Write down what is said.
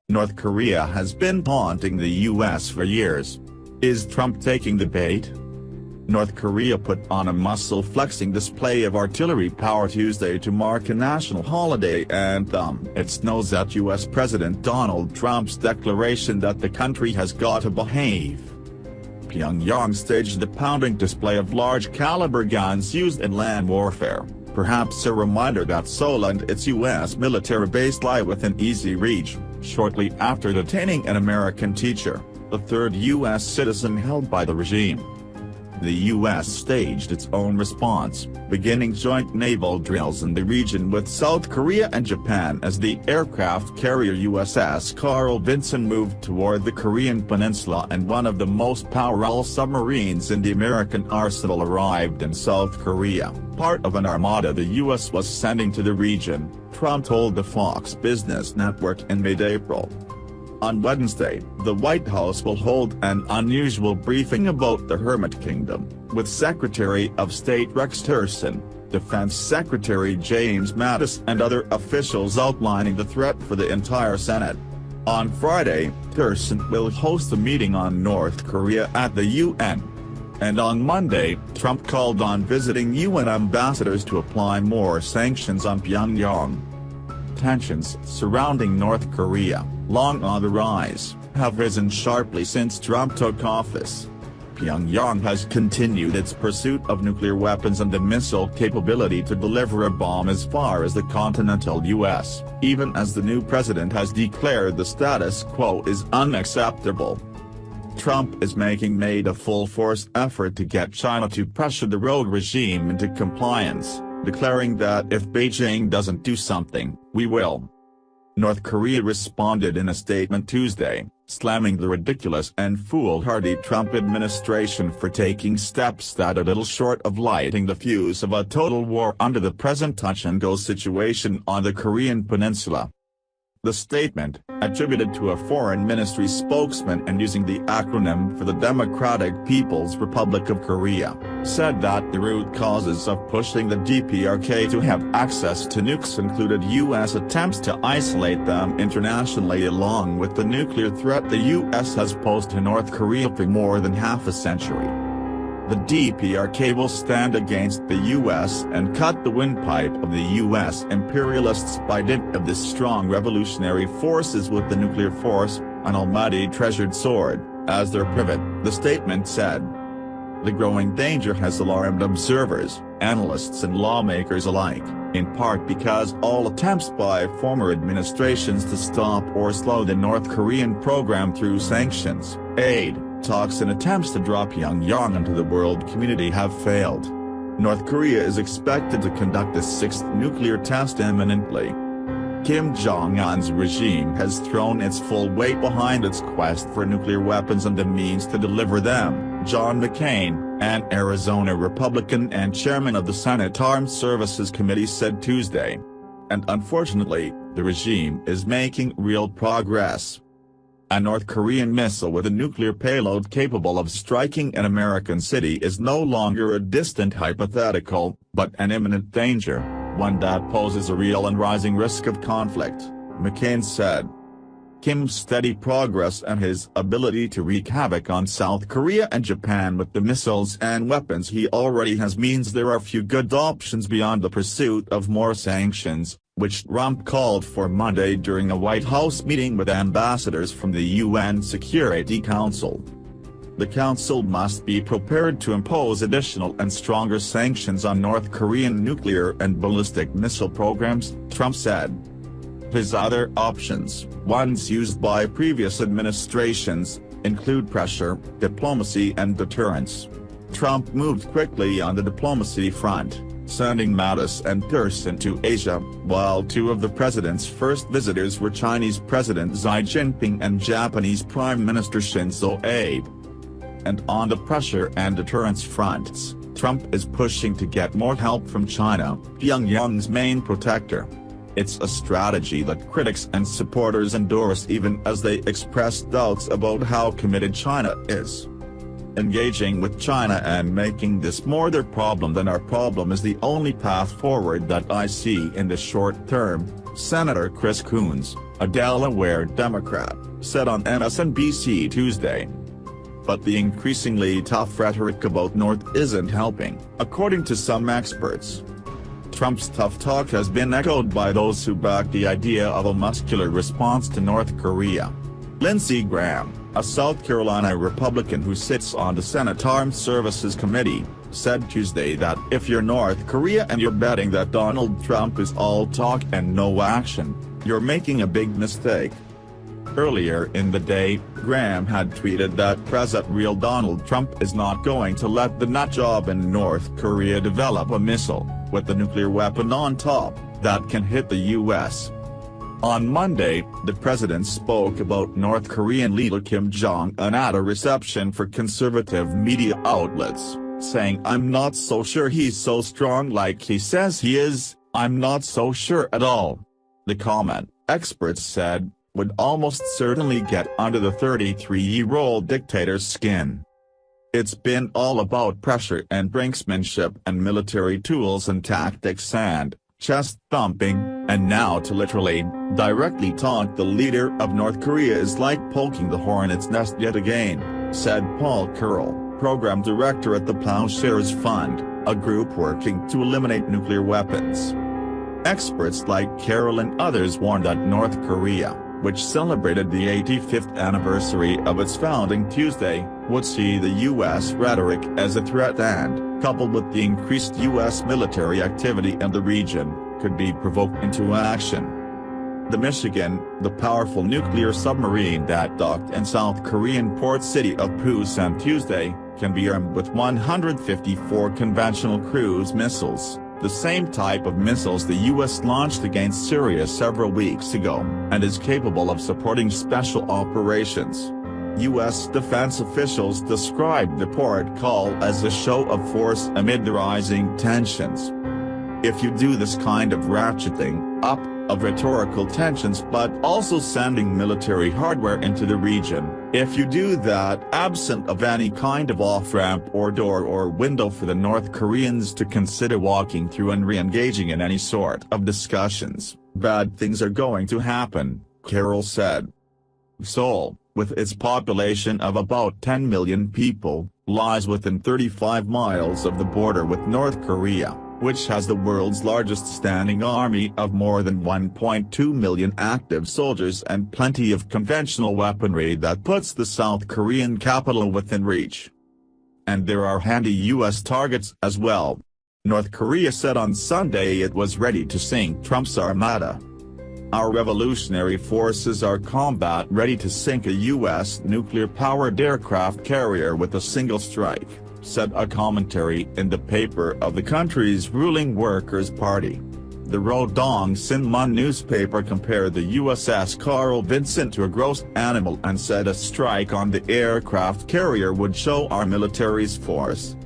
North Korea has been taunting the US for years. Is Trump taking the bait? North Korea put on a muscle-flexing display of artillery power Tuesday to mark a national holiday and thumb its nose at US President Donald Trump's declaration that the country has got to behave. Pyongyang staged a pounding display of large-caliber guns used in land warfare, perhaps a reminder that Seoul and its U.S. military base lie within easy reach, shortly after detaining an American teacher, the third U.S. citizen held by the regime. The U.S. staged its own response, beginning joint naval drills in the region with South Korea and Japan as the aircraft carrier USS Carl Vinson moved toward the Korean peninsula and one of the most powerful submarines in the American arsenal arrived in South Korea, part of an armada the U.S. was sending to the region, Trump told the Fox Business Network in mid-April. On Wednesday, the White House will hold an unusual briefing about the Hermit Kingdom, with Secretary of State Rex Tillerson, Defense Secretary James Mattis and other officials outlining the threat for the entire Senate. On Friday, Tillerson will host a meeting on North Korea at the UN. And on Monday, Trump called on visiting UN ambassadors to apply more sanctions on Pyongyang. Tensions surrounding North Korea, long on the rise, have risen sharply since Trump took office. Pyongyang has continued its pursuit of nuclear weapons and the missile capability to deliver a bomb as far as the continental U.S., even as the new president has declared the status quo is unacceptable. Trump is made a full-force effort to get China to pressure the rogue regime into compliance, declaring that if Beijing doesn't do something, we will. North Korea responded in a statement Tuesday, slamming the ridiculous and foolhardy Trump administration for taking steps that are little short of lighting the fuse of a total war under the present touch-and-go situation on the Korean peninsula. The statement, attributed to a foreign ministry spokesman and using the acronym for the Democratic People's Republic of Korea, said that the root causes of pushing the DPRK to have access to nukes included U.S. attempts to isolate them internationally along with the nuclear threat the U.S. has posed to North Korea for more than half a century. The DPRK will stand against the U.S. and cut the windpipe of the U.S. imperialists by dint of this strong revolutionary forces with the nuclear force, an almighty treasured sword, as their privet, the statement said. The growing danger has alarmed observers, analysts and lawmakers alike, in part because all attempts by former administrations to stop or slow the North Korean program through sanctions, aid, talks and attempts to draw Pyongyang into the world community have failed. North Korea is expected to conduct a sixth nuclear test imminently. Kim Jong-un's regime has thrown its full weight behind its quest for nuclear weapons and the means to deliver them, John McCain, an Arizona Republican and chairman of the Senate Armed Services Committee said Tuesday. And unfortunately, the regime is making real progress. A North Korean missile with a nuclear payload capable of striking an American city is no longer a distant hypothetical, but an imminent danger, one that poses a real and rising risk of conflict, McCain said. Kim's steady progress and his ability to wreak havoc on South Korea and Japan with the missiles and weapons he already has means there are few good options beyond the pursuit of more sanctions, which Trump called for Monday during a White House meeting with ambassadors from the UN Security Council. The council must be prepared to impose additional and stronger sanctions on North Korean nuclear and ballistic missile programs, Trump said. His other options, ones used by previous administrations, include pressure, diplomacy and deterrence. Trump moved quickly on the diplomacy front, sending Mattis and Tillerson to Asia, while two of the president's first visitors were Chinese President Xi Jinping and Japanese Prime Minister Shinzo Abe. And on the pressure and deterrence fronts, Trump is pushing to get more help from China, Pyongyang's main protector. It's a strategy that critics and supporters endorse even as they express doubts about how committed China is. engaging with China and making this more their problem than our problem is the only path forward that I see in the short term, Senator Chris Coons, a Delaware Democrat, said on MSNBC Tuesday. But the increasingly tough rhetoric about North isn't helping, according to some experts. Trump's tough talk has been echoed by those who back the idea of a muscular response to North Korea. Lindsey Graham, a South Carolina Republican who sits on the Senate Armed Services Committee, said Tuesday that if you're North Korea and you're betting that Donald Trump is all talk and no action, you're making a big mistake. Earlier in the day, Graham had tweeted that President real Donald Trump is not going to let the nutjob in North Korea develop a missile, with a nuclear weapon on top, that can hit the U.S. On Monday, the president spoke about North Korean leader Kim Jong-un at a reception for conservative media outlets, saying, "I'm not so sure he's so strong like he says he is, I'm not so sure at all." The comment, experts said, would almost certainly get under the 33-year-old dictator's skin. It's been all about pressure and brinksmanship and military tools and tactics and chest thumping, and now to literally, directly taunt the leader of North Korea is like poking the hornet's nest yet again, said Paul Curl, program director at the Plowshares Fund, a group working to eliminate nuclear weapons. Experts like Carroll and others warned that North Korea, which celebrated the 85th anniversary of its founding Tuesday, would see the U.S. rhetoric as a threat and, coupled with the increased U.S. military activity in the region, could be provoked into action. The Michigan, the powerful nuclear submarine that docked in South Korean port city of Pusan Tuesday, can be armed with 154 conventional cruise missiles, the same type of missiles the U.S. launched against Syria several weeks ago, and is capable of supporting special operations. U.S. defense officials described the port call as a show of force amid the rising tensions. If you do this kind of ratcheting up of rhetorical tensions but also sending military hardware into the region, if you do that absent of any kind of off-ramp or door or window for the North Koreans to consider walking through and re-engaging in any sort of discussions, bad things are going to happen, Carroll said. Seoul, with its population of about 10 million people, lies within 35 miles of the border with North Korea, which has the world's largest standing army of more than 1.2 million active soldiers and plenty of conventional weaponry that puts the South Korean capital within reach. And there are handy U.S. targets as well. North Korea said on Sunday it was ready to sink Trump's armada. "Our revolutionary forces are combat ready to sink a U.S. nuclear-powered aircraft carrier with a single strike," said a commentary in the paper of the country's ruling Workers' Party. The Rodong Sinmun newspaper compared the USS Carl Vinson to a gross animal and said a strike on the aircraft carrier would show our military's force.